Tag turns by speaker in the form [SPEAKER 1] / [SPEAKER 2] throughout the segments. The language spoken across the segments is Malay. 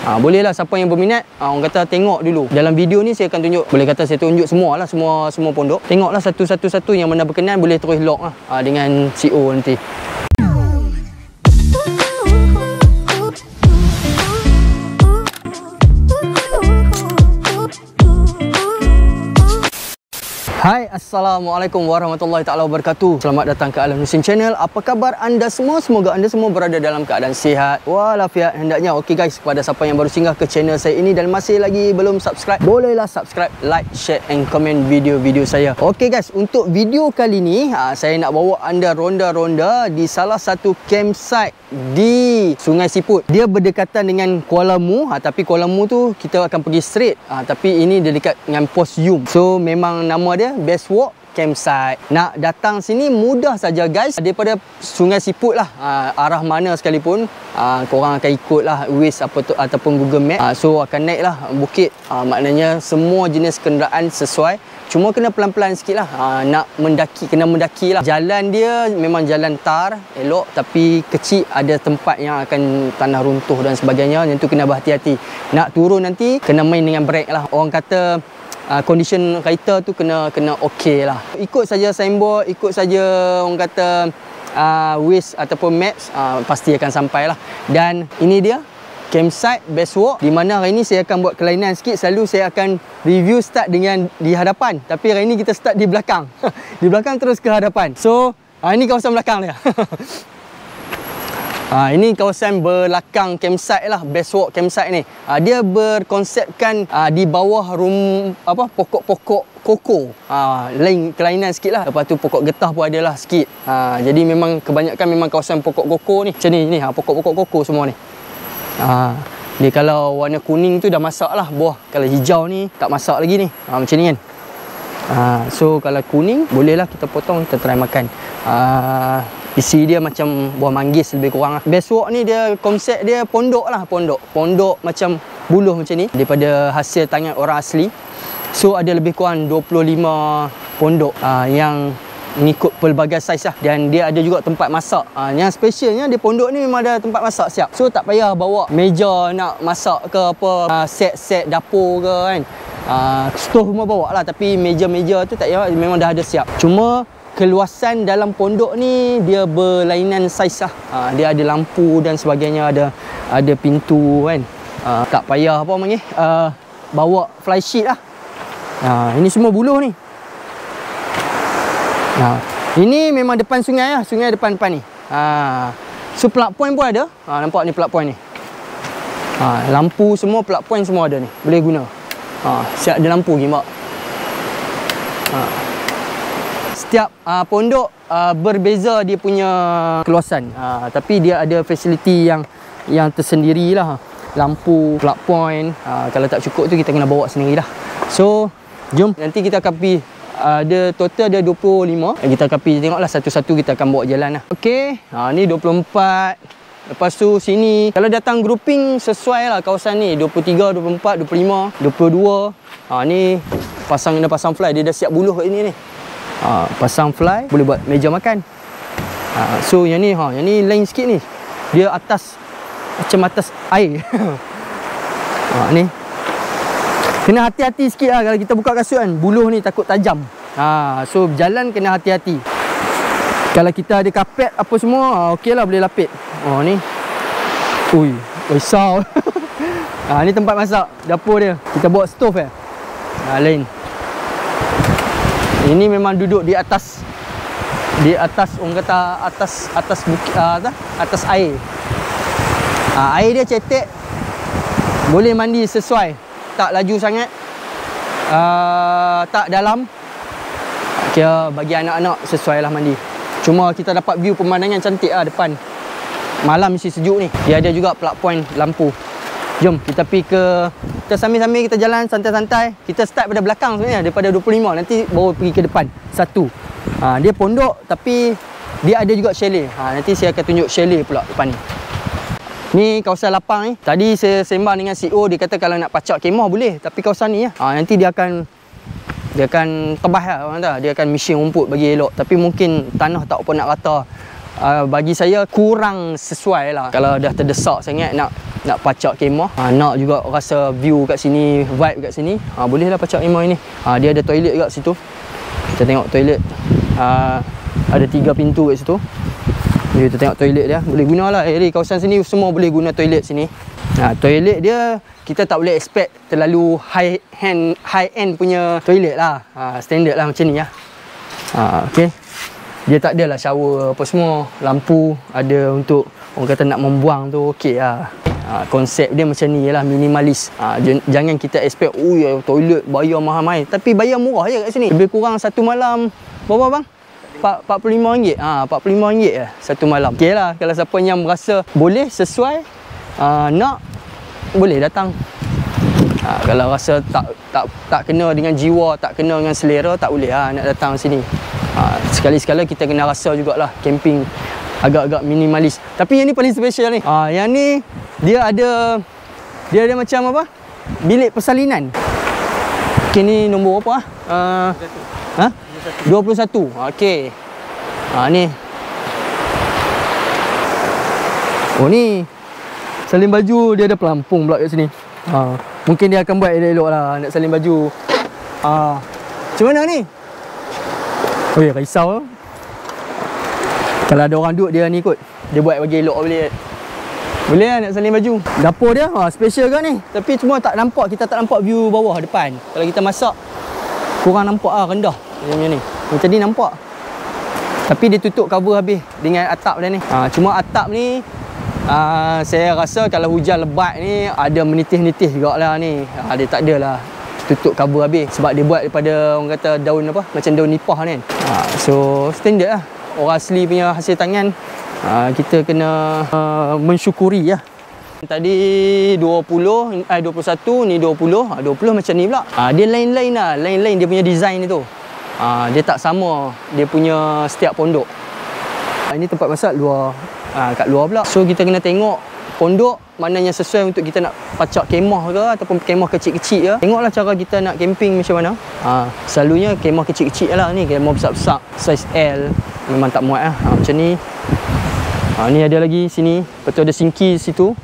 [SPEAKER 1] Bolehlah siapa yang berminat, orang kata tengok dulu. Dalam video ni saya akan tunjuk, boleh kata saya tunjuk semua pondok. Tengoklah satu-satu yang mana berkenan, boleh terus log dengan CEO nanti. Hai, Assalamualaikum warahmatullahi taala wabarakatuh. Selamat datang ke Alam Muslim Channel. Apa khabar anda semua? Semoga anda semua berada dalam keadaan sihat walafiat hendaknya. Okey guys, kepada siapa yang baru singgah ke channel saya ini dan masih lagi belum subscribe, bolehlah subscribe, like, share and comment video-video saya. Okey guys, untuk video kali ni saya nak bawa anda ronda-ronda di salah satu campsite di Sungai Siput. Dia berdekatan dengan Kuala Mu, tapi Kuala Mu tu kita akan pergi straight, tapi ini dia dekat dengan Pos Yum. So memang nama dia Best Walk Campsite. Nak datang sini mudah saja guys, daripada Sungai Siput lah, arah mana sekalipun korang akan ikut lah Waze ataupun Google Map. So akan naik lah bukit, maknanya semua jenis kenderaan sesuai. Cuma kena pelan-pelan sikit lah, nak mendaki, kena mendaki lah. Jalan dia memang jalan tar, elok, tapi kecil, ada tempat yang akan tanah runtuh dan sebagainya. Yang tu kena berhati-hati. Nak turun nanti kena main dengan brake lah. Orang kata condition kereta tu kena okey lah. Ikut saja signboard, ikut saja orang kata Waze ataupun Maps, pasti akan sampai lah. Dan ini dia campsite Best Walk, di mana hari ni saya akan buat kelainan sikit. Selalu saya akan review start dengan di hadapan, tapi hari ni kita start di belakang. Di belakang terus ke hadapan. So ini kawasan belakang dia. Ini kawasan belakang campsite lah, Best Walk Campsite ni. Dia berkonsepkan di bawah pokok-pokok koko. Lain kelainan sikit lah. Lepas tu pokok getah pun adalah sikit. Jadi memang kebanyakan memang kawasan pokok koko ni. Macam ni pokok-pokok koko semua ni. Dia kalau warna kuning tu dah masak lah buah. Kalau hijau ni tak masak lagi ni. Macam ni kan. So kalau kuning bolehlah kita potong, kita try makan. Isi dia macam buah manggis lebih kurang. Best Walk ni dia konsep dia pondok lah, pondok macam buluh macam ni, daripada hasil tangan orang asli. So ada lebih kurang 25 pondok yang mengikut pelbagai saiz lah. Dan dia ada juga tempat masak. Yang specialnya di pondok ni memang ada tempat masak siap. So tak payah bawa meja nak masak ke apa, set dapur ke kan. Stove semua bawa lah, tapi meja-meja tu tak payah, memang dah ada siap. Cuma keluasan dalam pondok ni dia berlainan saiz lah. Dia ada lampu dan sebagainya, ada pintu kan. Tak payah bawa fly sheet lah. Ini semua buluh ni. Ini memang depan sungai lah, sungai depan-depan ni. So plug point pun ada. Nampak ni plug point ni. Lampu semua, plug point semua ada ni, boleh guna. Siap ada lampu gimbak. Setiap pondok berbeza dia punya keluasan, tapi dia ada fasiliti yang tersendiri lah. Lampu, plug point, kalau tak cukup tu kita kena bawa sendiri lah. So jom, nanti kita akan pergi. Ada total ada 25. Kita akan pergi tengoklah satu-satu, kita akan bawa jalan lah. Okey, ni 24. Lepas tu sini, kalau datang grouping sesuai lah kawasan ni, 23, 24, 25, 22. Ni pasang fly, dia dah siap buluh kat ini ni. Pasang fly, boleh buat meja makan. So yang ni lain sikit ni. Dia atas, macam atas air. Ni kena hati-hati sikit lah kalau kita buka kasut kan. Buluh ni takut tajam. So jalan kena hati-hati. Kalau kita ada kapet apa semua, okey lah, boleh lapit. Ni ui, besar. Ni tempat masak, dapur dia. Kita bawa stove lain. Ini memang duduk di atas orang kata atas bukit, atas air. Air dia cetek, boleh mandi sesuai, tak laju sangat, tak dalam. Kira bagi anak-anak sesuai lah mandi. Cuma kita dapat view pemandangan cantik lah depan. Malam mesti sejuk ni. Dia ada juga plug point lampu. Jom kita pergi kita sambil-sambil kita jalan santai-santai. Kita start pada belakang sebenarnya, daripada 25 nanti baru pergi ke depan. Satu. Dia pondok tapi dia ada juga chalet. Nanti saya akan tunjuk chalet pula depan ni. Ni kawasan lapang ni. Tadi saya sembang dengan CEO, dia kata kalau nak pacak kemah boleh, tapi kawasan ni nanti dia akan tebas lah orang kata. Dia akan mishing rumput bagi elok, tapi mungkin tanah tak apa nak rata. Bagi saya kurang sesuai lah. Kalau dah terdesak sangat nak nak pacak kemah, nak juga rasa view kat sini, vibe kat sini, bolehlah pacak kemah ini. Dia ada toilet kat situ. Kita tengok toilet. Ada 3 pintu kat situ. Kita tengok toilet dia. Boleh gunalah area kawasan sini semua boleh guna toilet sini. Toilet dia kita tak boleh expect terlalu high end punya toilet lah. Standard lah macam ni lah. Okay. Dia tak adalah shower apa semua. Lampu ada untuk orang kata nak membuang tu okey lah. Konsep dia macam ni lah, minimalis. Jangan kita expect toilet bayar mahal-mahal, tapi bayar murah je kat sini. Lebih kurang satu malam berapa bang? RM45. RM45 lah satu malam. Okey lah, kalau siapa yang merasa boleh sesuai nak, boleh datang. Kalau rasa tak kena dengan jiwa, tak kena dengan selera, tak boleh lah nak datang sini. Sekali-sekala kita kena rasa jugalah camping agak-agak minimalis. Tapi yang ni paling special ni. Yang ni dia ada macam apa? Bilik persalinan. Okey, ni nombor apa 21. Okey. Ni. Oh ni. Salin baju dia ada pelampung pula kat sini. Mungkin dia akan buat elok-elok lah nak salin baju. Macam mana ni? Oh ya, risau. Kalau ada orang duduk dia ni kot, dia buat bagi elok boleh. Boleh lah nak salin baju. Dapur dia special kan ni. Tapi cuma tak nampak, kita tak nampak view bawah depan. Kalau kita masak kurang nampak rendah macam ni. Macam ni nampak. Tapi dia tutup cover habis dengan atap dia ni. Cuma atap ni saya rasa kalau hujan lebat ni ada menitih-nitih jugalah ni. Dia tak adalah tutup cover habis sebab dia buat daripada orang kata daun apa, macam daun nipah ni kan. So standard lah. Orang asli punya hasil tangan, kita kena mensyukuri lah. Tadi 21, ni 20. 20 macam ni pula. Dia lain-lain lah, lain-lain dia punya design tu. Dia tak sama dia punya setiap pondok. Ini tempat masak luar, kat luar pula. So kita kena tengok pondok mana yang sesuai untuk kita nak pacak kemah ke ataupun kemah kecil-kecil ke. Tengoklah cara kita nak camping macam mana. Selalunya kemah kecil-kecil lah ni. Kemah besar-besar saiz L memang tak muat lah. Macam ni. Ni ada lagi sini. Betul ada sinki situ.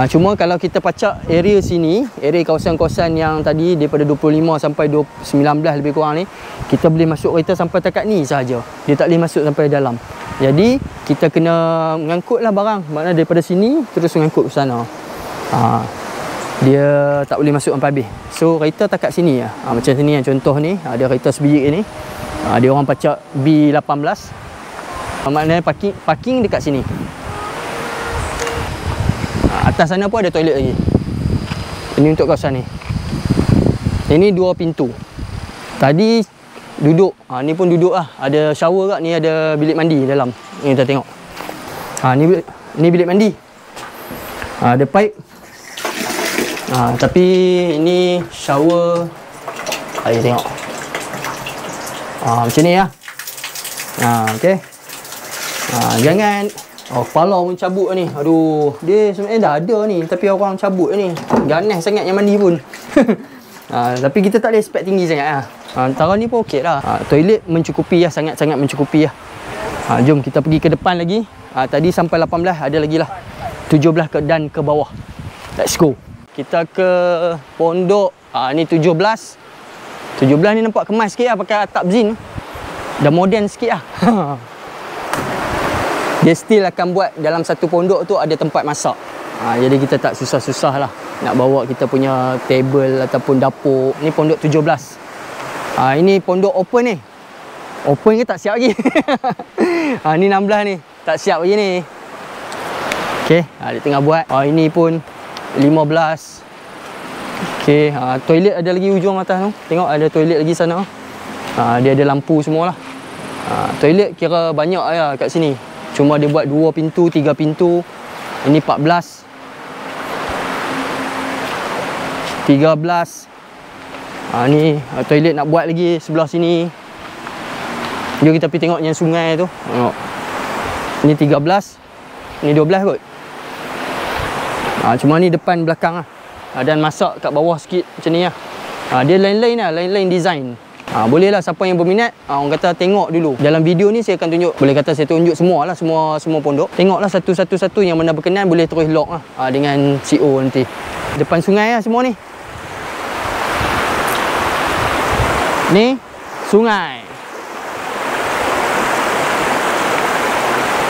[SPEAKER 1] Cuma kalau kita pacak area sini, area kawasan-kawasan yang tadi daripada 25 sampai 19 lebih kurang ni, kita boleh masuk kereta sampai dekat ni sahaja. Dia tak boleh masuk sampai dalam. Jadi kita kena mengangkutlah barang. Maknanya daripada sini terus mengangkut ke sana. Dia tak boleh masuk sampai habis. So kereta tak kat sini lah. Macam sini yang contoh ni, ada kereta sebiji ni. Dia orang pacak B18. Maknanya parking dekat sini. Atas sana pun ada toilet lagi. Ini untuk kawasan ni. Ini 2 pintu. Tadi duduk. Ni pun duduk lah. Ada shower kat ni, ada bilik mandi dalam. Ni kita tengok. Ni bilik mandi. Ada pipe. Tapi ini shower. Kita tengok. Macam ni lah. Okay. Jangan kepala pun cabut ni. Aduh, dia sebenarnya dah ada ni, tapi orang cabut ni. Ganas sangat yang mandi pun. Tapi kita tak boleh expect tinggi sangat lah. Antara ni pun okey lah. Toilet mencukupi lah, sangat-sangat mencukupi lah. Jom kita pergi ke depan lagi. Tadi sampai 18, ada lagi lah 17 dan ke bawah. Let's go. Kita ke pondok. Ni 17. 17 ni nampak kemas sikit lah, pakai atap zin. Dah modern sikit lah. Dia still akan buat dalam satu pondok tu ada tempat masak. Jadi kita tak susah-susah lah nak bawa kita punya table ataupun dapur. Ni pondok 17. Ini pondok open ni. Open ke tak siap lagi. Ni 16 ni. Tak siap lagi ni. Okay, dia tengah buat. Ini pun 15. Okay, toilet ada lagi ujung atas tu. Tengok ada toilet lagi sana. Dia ada lampu semualah. Toilet kira banyak lah kat sini. Cuma dia buat 2 pintu, 3 pintu. Ini 14. 13. Ni toilet nak buat lagi sebelah sini. Jom kita pergi tengok yang sungai tu. Tengok. Ni 13. Ni 12 kot. Cuma ni depan belakang lah. Dan masak kat bawah sikit macam ni lah. Dia lain-lain lah, lain-lain design. Boleh lah siapa yang berminat, orang kata tengok dulu. Dalam video ni saya akan tunjuk, boleh kata saya tunjuk semua lah, semua pondok. Tengoklah satu-satu yang mana berkenan boleh terus log lah dengan CO nanti. Depan sungai lah semua ni. Ni sungai.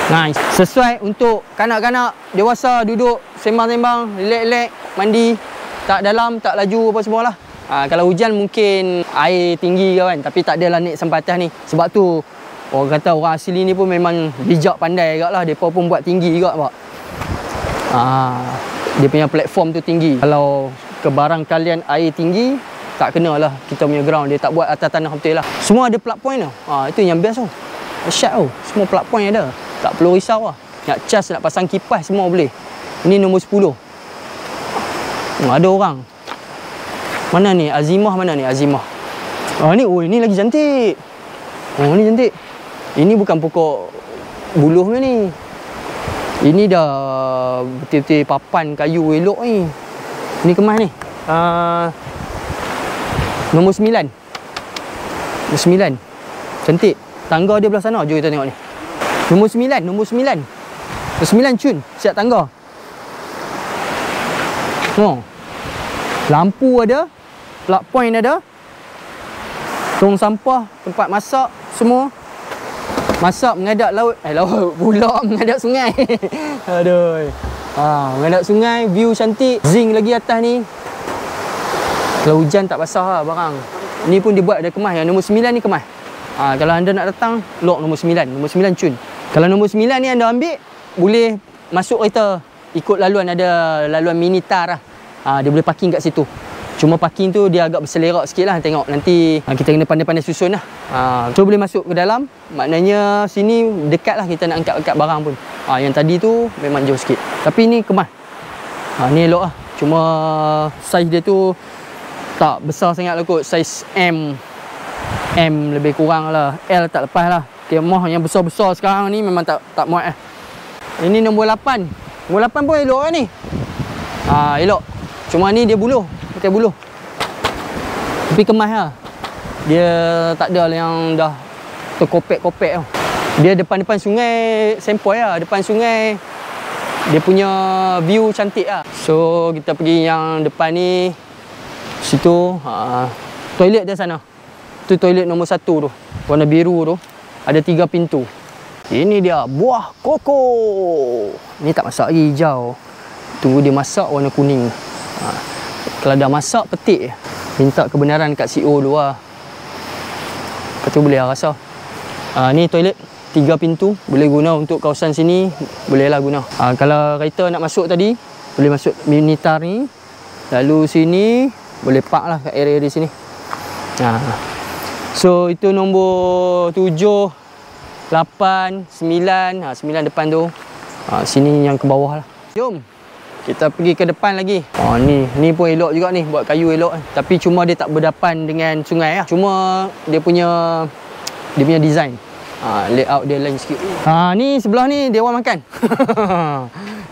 [SPEAKER 1] Nice. Sesuai untuk kanak-kanak dewasa duduk sembang-sembang, relax-relax, mandi. Tak dalam, tak laju apa semua lah. Kalau hujan mungkin air tinggi ke kan, tapi tak adalah naik sampai atas ni. Sebab tu orang kata orang asli ni pun memang bijak pandai agak lah. Mereka pun buat tinggi juga pak. Dia punya platform tu tinggi. Kalau kebarang kalian air tinggi, tak kena lah kita punya ground. Dia tak buat atas tanah betul lah. Semua ada plug point tu. Itu yang best tu. Dahsyat tu. Semua plug point ada. Tak perlu risau lah. Nak cas, nak pasang kipas semua boleh. Ini nombor 10. Ada orang. Mana ni? Azimah mana ni? Azimah. Ini lagi cantik. Ni cantik. Ini bukan pokok buluh ni. Ini dah betul-betul papan kayu elok ni. Ini kemas ni. Nombor 9. Nombor 9. Cantik. Tangga dia belah sana. Jom kita tengok ni. Nombor 9. Nombor 9. Nombor 9 cun. Siap tangga. Lampu ada. Plug point ada. Tong sampah. Tempat masak. Semua. Masak menghadap laut. Laut pula menghadap sungai. Aduh. Menghadap sungai. View cantik. Zinc lagi atas ni. Kalau hujan tak basah lah barang. Ni pun dia buat ada kemas. Yang nombor 9 ni kemas. Kalau anda nak datang, lock nombor 9. Nombor 9 cun. Kalau nombor 9 ni anda ambil, boleh masuk kereta. Ikut laluan, ada laluan mini tar lah. Dia boleh parking kat situ. Cuma parking tu dia agak berselerak sikit lah. Tengok nanti kita kena pandai-pandai susun lah. So boleh masuk ke dalam. Maknanya sini dekat lah kita nak angkat-angkat barang pun. Yang tadi tu memang jauh sikit. Tapi ni kemas. Ni elok lah. Cuma saiz dia tu tak besar sangat lah kot. Saiz M lebih kurang lah. L tak lepas lah. Kemah yang besar-besar sekarang ni memang tak muat lah. Ini nombor 8. Nombor 8 pun elok lah ni. Elok. Cuma ni dia buluh. Pakai buluh. Tapi kemas lah. Dia tak ada yang dah terkopek-kopek tau. Dia depan-depan sungai sempoi lah. Depan sungai dia punya view cantik lah. So kita pergi yang depan ni. Situ toilet dia sana. Tu toilet nombor 1 tu. Warna biru tu. Ada 3 pintu. Ini dia buah koko. Ni tak masak lagi hijau. Tunggu dia masak warna kuning. Kalau dah masak petik. Minta kebenaran kat CEO dulu lah. Lepas tu boleh lah rasa. Ni toilet 3 pintu. Boleh guna untuk kawasan sini. Boleh lah guna. Kalau kereta nak masuk tadi, boleh masuk mini tar ni. Lalu sini boleh park lah kat area di sini. So itu nombor 7, 8, 9. 9 depan tu. Sini yang ke bawah lah. Jom kita pergi ke depan lagi. Ni pun elok juga ni. Buat kayu elok. Tapi cuma dia tak berdepan dengan sungai lah. Cuma dia punya design. Layout dia lain sikit. Ni sebelah ni dewan makan.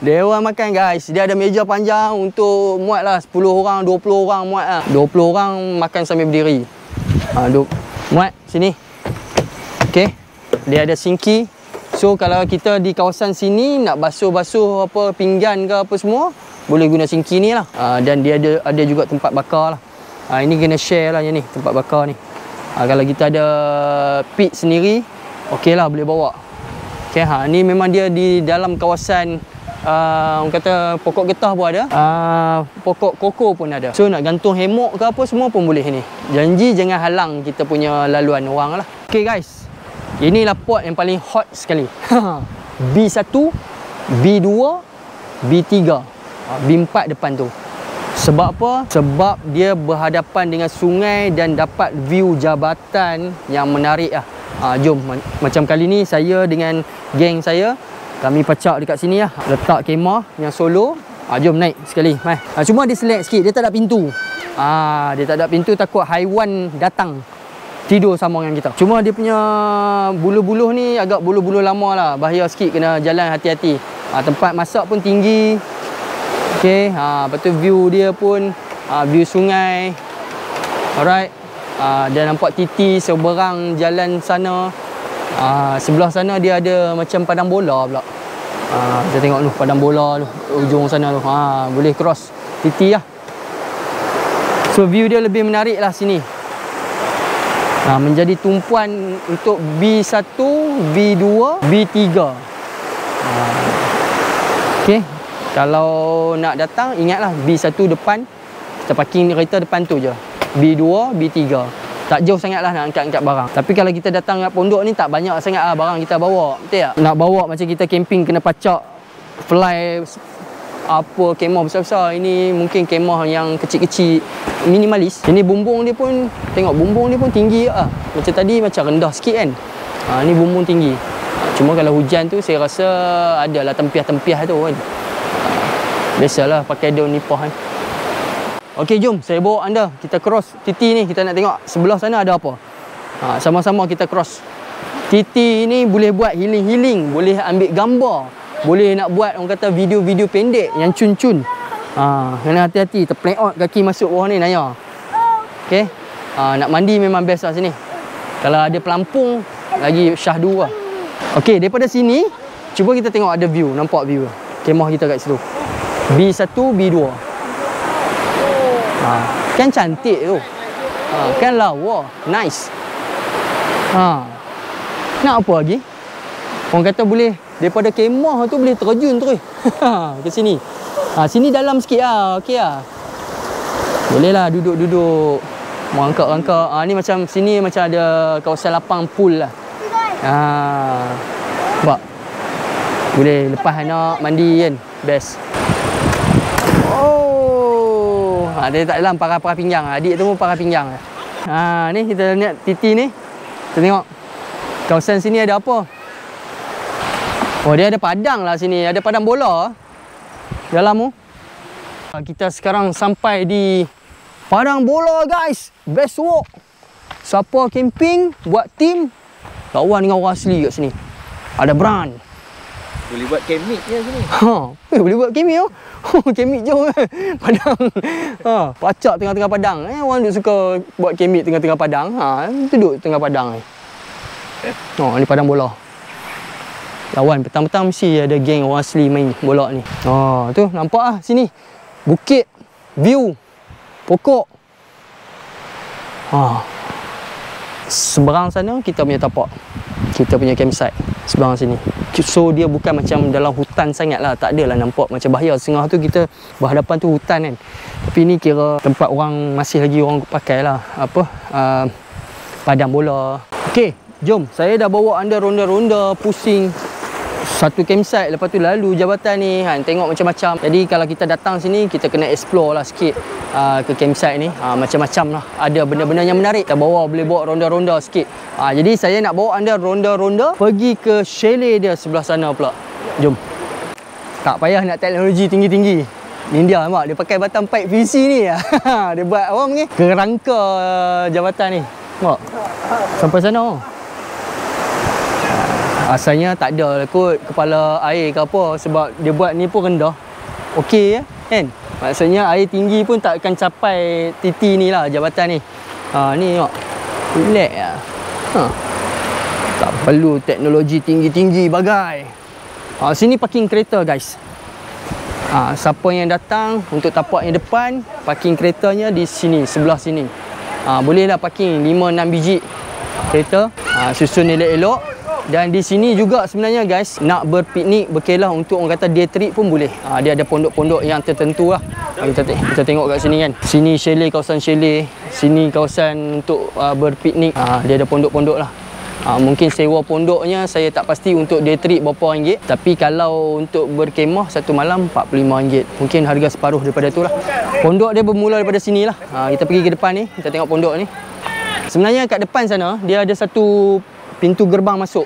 [SPEAKER 1] Dewan makan guys. Dia ada meja panjang untuk muat lah 10 orang, 20 orang muat lah. 20 orang makan sambil berdiri. Muat sini. Okay. Dia ada sinki. So kalau kita di kawasan sini nak basuh-basuh apa pinggan ke apa semua, boleh guna sinki ni lah. Dan dia ada juga tempat bakar lah. Ini kena share lah yang ni, tempat bakar ni. Kalau kita ada pit sendiri, okey lah boleh bawa. Okay, ni memang dia di dalam kawasan orang kata pokok getah pun ada. Pokok koko pun ada. So nak gantung hemok ke apa semua pun boleh ni. Janji jangan halang kita punya laluan orang lah. Okay guys. Inilah pot yang paling hot sekali. B1, B2, B3, B4 depan tu. Sebab apa? Sebab dia berhadapan dengan sungai dan dapat view jabatan yang menarik lah. Jom, macam kali ni saya dengan geng saya, kami pacak dekat sini lah. Letak kemah yang solo. Jom naik sekali. Cuma dia select sikit, dia tak ada pintu. Dia tak ada pintu, takut haiwan datang tidur sama dengan kita. Cuma dia punya buluh-buluh ni agak buluh-buluh lama lah. Bahaya sikit, kena jalan hati-hati. Tempat masak pun tinggi. Okay, lepas tu view dia pun view sungai. Alright. Dia nampak titi seberang jalan sana. Sebelah sana dia ada macam padang bola pula. Kita tengok tu padang bola tu, ujung sana tu. Boleh cross titi lah. So view dia lebih menarik lah sini. Menjadi tumpuan untuk B1, B2, B3. Okay, kalau nak datang ingatlah B1 depan, kita parking kereta depan tu je. B2, B3, tak jauh sangat lah nak angkat-angkat barang. Tapi kalau kita datang kat pondok ni tak banyak sangat lah barang kita bawa, betul tak? Nak bawa macam kita camping kena pacak fly apa kemah besar-besar. Ini mungkin kemah yang kecil-kecil, minimalis. Ini bumbung dia pun, tengok bumbung dia pun tinggi lah. Macam tadi macam rendah sikit kan. Ni bumbung tinggi. Cuma kalau hujan tu saya rasa adalah tempiah-tempiah tu kan. Biasalah pakai daun nipah kan. Okey, jom saya bawa anda, kita cross titi ni. Kita nak tengok sebelah sana ada apa. Sama-sama kita cross. Titi ni boleh buat healing-healing, boleh ambil gambar, boleh nak buat orang kata video-video pendek yang cun-cun. Kena hati-hati, terpleot kaki masuk bawah ni Naya. Okey. Nak mandi memang best lah sini. Kalau ada pelampung lagi syahdu lah. Okey, daripada sini cuba kita tengok ada view, nampak view kemah kita kat situ. B1, B2. Kan cantik tu. Kan lawa, nice. Nak apa lagi? Orang kata boleh daripada kemah tu boleh terjun terus ke sini. Sini dalam sikit lah, okey lah. Boleh lah duduk-duduk, merangkak-rangkak. Ni macam sini macam ada kawasan lapang pool lah. Nampak? Boleh lepas anak mandi kan, best. Dia tak dalam parah-parah pinggang. Adik tu pun parah pinggang. Ni kita lihat titi ni. Kita tengok kawasan sini ada apa. Dia ada padang lah sini. Ada padang bola dalam tu. Kita sekarang sampai di padang bola guys. Best walk. Siapa camping, buat team, lawan dengan orang asli kat sini. Ada brand.
[SPEAKER 2] Boleh buat camp-meet je sini.
[SPEAKER 1] Boleh buat camp-meet tu. Camp-meet jom padang. Pacak tengah-tengah padang. Orang duk suka buat camp-meet tengah-tengah padang. Duduk tengah padang ni. Ni padang bola. Lawan petang-petang mesti ada geng orang asli main bola ni. Tu nampak ah sini. Bukit, view, pokok. Seberang sana kita punya tapak. Kita punya campsite seberang sini. So dia bukan macam dalam hutan sangat lah. Tak adalah nampak macam bahaya. Setengah tu kita berhadapan tu hutan kan. Tapi ni kira tempat orang masih lagi orang pakai lah. Padang bola. Okey, jom. Saya dah bawa anda ronda-ronda pusing satu campsite, lepas tu lalu jabatan ni tengok macam-macam. Jadi kalau kita datang sini kita kena explore lah sikit ke campsite ni. Macam-macam lah, ada benda-benda yang menarik. Kita boleh bawa ronda-ronda sikit. Jadi saya nak bawa anda ronda-ronda pergi ke chalet dia sebelah sana pula. Jom. Tak payah nak teknologi tinggi-tinggi. India nampak dia pakai batang pipe VC ni. Dia buat orang ni kerangka jabatan ni. Nampak? Sampai sana. Asalnya tak ada kot kepala air ke apa, sebab dia buat ni pun rendah. Okey kan? Maksudnya air tinggi pun tak akan capai titi ni lah jabatan ni. Ni tengok. Relax lah. Tak perlu teknologi tinggi-tinggi bagai. Sini parking kereta guys. Siapa yang datang untuk tapak yang depan, parking keretanya di sini, sebelah sini. Bolehlah parking 5-6 biji kereta. Susun elok-elok. Dan di sini juga sebenarnya guys, nak berpiknik, berkelah untuk orang kata day trip pun boleh. Dia ada pondok-pondok yang tertentu lah. Kita tengok kat sini kan. Sini chalet, kawasan chalet. Sini kawasan untuk berpiknik. Dia ada pondok-pondok lah. Mungkin sewa pondoknya saya tak pasti untuk day trip berapa ringgit. Tapi kalau untuk berkemah satu malam RM45. Mungkin harga separuh daripada tu lah. Pondok dia bermula daripada sini lah. Kita pergi ke depan ni, kita tengok pondok ni. Sebenarnya kat depan sana dia ada satu pintu gerbang masuk.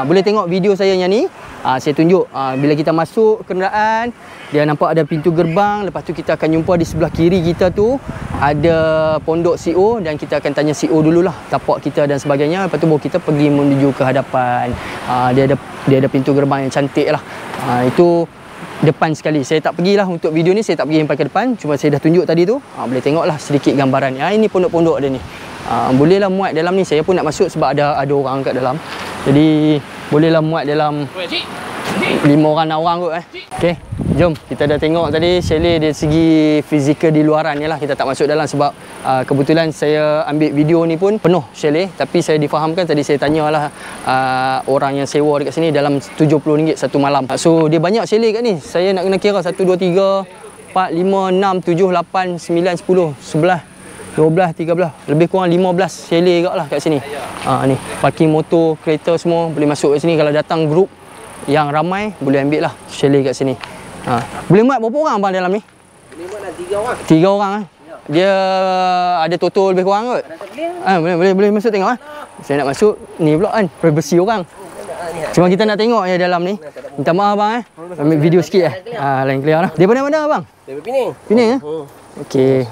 [SPEAKER 1] Boleh tengok video saya yang ni. Saya tunjuk bila kita masuk kenderaan, dia nampak ada pintu gerbang. Lepas tu kita akan jumpa di sebelah kiri kita tu ada pondok CO, dan kita akan tanya CO dululah tapak kita dan sebagainya. Lepas tu baru kita pergi menuju ke hadapan. Dia ada pintu gerbang yang cantik lah. Itu depan sekali. Saya tak pergilah untuk video ni, saya tak pergi sampai ke depan. Cuma saya dah tunjuk tadi tu. Boleh tengoklah sedikit gambaran. Ini pondok-pondok dia ni. Bolehlah muat dalam ni. Saya pun nak masuk sebab ada orang kat dalam. Jadi bolehlah muat dalam 5 orang 6 orang kot Okey, jom kita dah tengok tadi chalet dari segi fizikal di luaran ni lah. Kita tak masuk dalam sebab kebetulan saya ambil video ni pun penuh chalet. Tapi saya difahamkan, tadi saya tanyalah orang yang sewa dekat sini, dalam RM70 satu malam. So dia banyak chalet kat ni. Saya nak kena kira 1, 2, 3, 4, 5, 6, 7, 8, 9, 10, 11, 12, 13, lebih kurang 15 chalet kat lah kat sini. Ni parking motor, kereta semua boleh masuk kat sini. Kalau datang grup yang ramai boleh ambil lah chalet kat sini. Boleh muat berapa orang bang dalam ni?
[SPEAKER 2] Boleh muat lah 3 orang.
[SPEAKER 1] 3 orang Dia ada total lebih kurang kot? Boleh masuk tengok Saya nak masuk ni pula kan, privacy orang. Cuma kita nak tengok je dalam ni. Minta maaf bang ambil video sikit lain clear lah. Dia mana bang?
[SPEAKER 2] Dari Penang.
[SPEAKER 1] Penang Okey.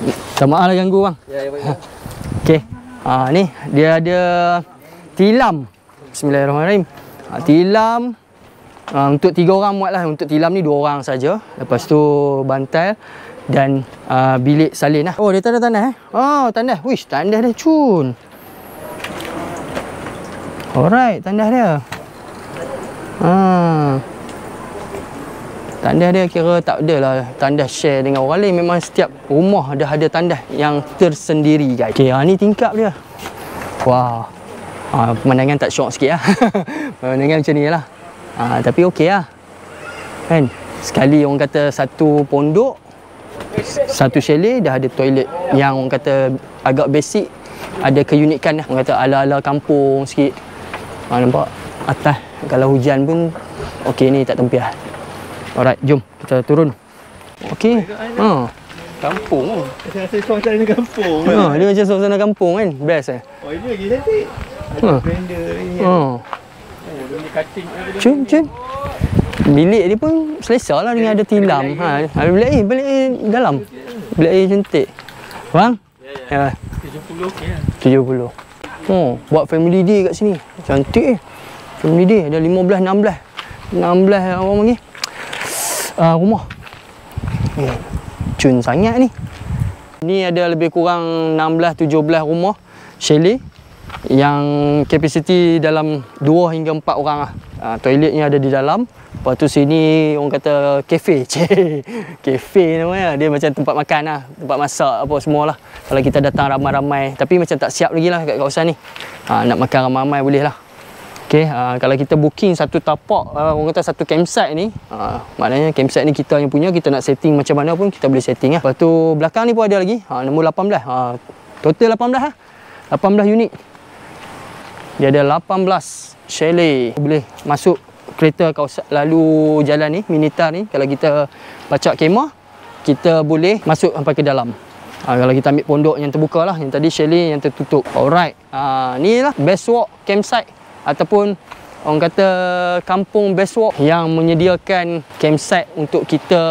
[SPEAKER 1] Minta maaf lah ganggu bang.
[SPEAKER 2] Ya, baik.
[SPEAKER 1] Okey. Ni dia ada tilam. Bismillahirrahmanirrahim. Tilam untuk 3 orang muat lah. Untuk tilam ni 2 orang saja. Lepas tu bantal dan bilik salin lah. Oh, dia tak ada tandas tandas. Wish, tandas dia cun. Alright, tandas dia. Tandas dia kira tak adalah tandas share dengan orang lain. Memang setiap rumah dah ada tandas yang tersendiri guys. Okay, ni tingkap dia. Wah. Pemandangan tak syok sikit lah. Pemandangan macam ni lah. Tapi okey lah kan. Sekali orang kata satu pondok, satu chalet dah ada toilet yang orang kata agak basic, ada keunikan lah. Orang kata ala-ala kampung sikit. Nampak atas kalau hujan pun okey ni tak tempiah. Alright, jom kita turun. Okey. Kampung.
[SPEAKER 2] Rasa suasana kampung.
[SPEAKER 1] Dia macam suasana kampung kan. Best
[SPEAKER 2] Oh, ini lagi cantik. Ada blender ni. Dia punya cutting.
[SPEAKER 1] Cun. Bilik dia pun selesa lah dengan ada tilam. Bilik dalam. Bilik air cantik. Bang? Ya.
[SPEAKER 2] 70 okey lah.
[SPEAKER 1] 70. Buat family day kat sini. Cantik family day. Ada 15, 16 orang panggil. Rumah. Cun sangat ni. Ni ada lebih kurang 16, 17 rumah chalet yang kapasiti dalam 2 hingga 4 orang lah. Toiletnya ada di dalam. Lepas tu sini orang kata kafe. Kafe namanya. Dia macam tempat makan lah, tempat masak apa semua lah. Kalau kita datang ramai-ramai. Tapi macam tak siap lagi lah kat kawasan ni. Nak makan ramai-ramai boleh lah. Okay, kalau kita booking satu tapak, orang kata satu campsite ni, maknanya campsite ni kita yang punya. Kita nak setting macam mana pun kita boleh setting lah. Lepas tu belakang ni pun ada lagi, nombor 18. Total 18 lah. 18 unit. Dia ada 18 chalet. Boleh masuk kereta kawasan lalu jalan ni, Minitar ni. Kalau kita pacak kemah, kita boleh masuk sampai ke dalam. Kalau kita ambil pondok yang terbuka lah, yang tadi chalet yang tertutup. Alright, ni lah best walk campsite ataupun orang kata kampung best walk yang menyediakan campsite untuk kita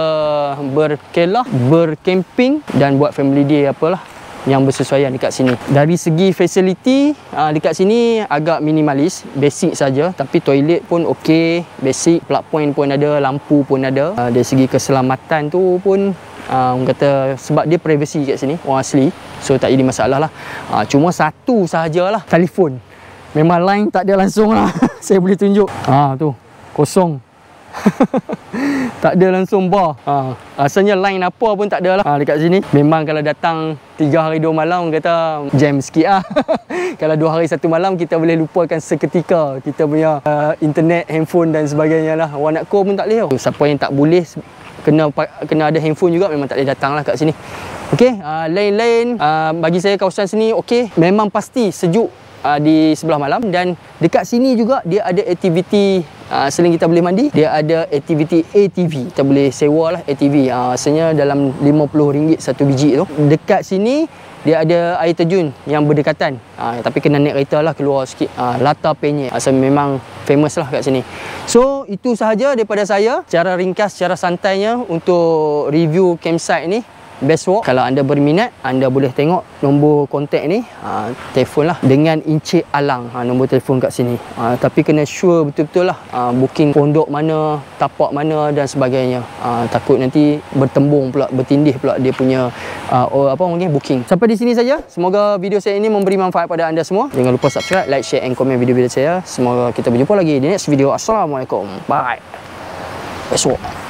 [SPEAKER 1] berkelah, bercamping dan buat family day apalah yang bersesuaian dekat sini. Dari segi facility dekat sini agak minimalis, basic saja, tapi toilet pun okey, basic, plug point pun ada, lampu pun ada. Dari segi keselamatan tu pun orang kata sebab dia privacy kat sini, orang asli, so tak jadi masalah lah. Cuma satu sahajalah, telefon. Memang line tak ada langsung lah. Saya boleh tunjuk. Tu kosong. Tak ada langsung bar. Rasanya line apa pun tak ada lah dekat sini. Memang kalau datang 3 hari 2 malam kata jam sikit lah. Kalau 2 hari 1 malam kita boleh lupakan seketika kita punya internet, handphone dan sebagainya lah. Orang nak call pun tak boleh. Siapa yang tak boleh kena ada handphone juga memang tak boleh datang lah kat sini. Okey, lain-lain bagi saya kawasan sini okey. Memang pasti sejuk di sebelah malam, dan dekat sini juga dia ada aktiviti selain kita boleh mandi, dia ada aktiviti ATV. Kita boleh sewa lah ATV. Rasanya dalam RM50 satu biji tu. Dekat sini dia ada air terjun yang berdekatan, tapi kena naik kereta lah keluar sikit. Lata Penyet, memang famous lah kat sini. So itu sahaja daripada saya, cara ringkas, cara santainya untuk review campsite ni. Bestwalk. Kalau anda berminat, anda boleh tengok nombor kontak ni, telefon lah dengan Encik Alang, nombor telefon kat sini. Tapi kena sure betul-betul lah booking pondok mana, tapak mana dan sebagainya. Takut nanti bertembung pula, bertindih pula dia punya booking. Sampai di sini saja. Semoga video saya ini memberi manfaat pada anda semua. Jangan lupa subscribe, like, share and komen video-video saya. Semoga kita berjumpa lagi di next video. Assalamualaikum. Bye. Besok.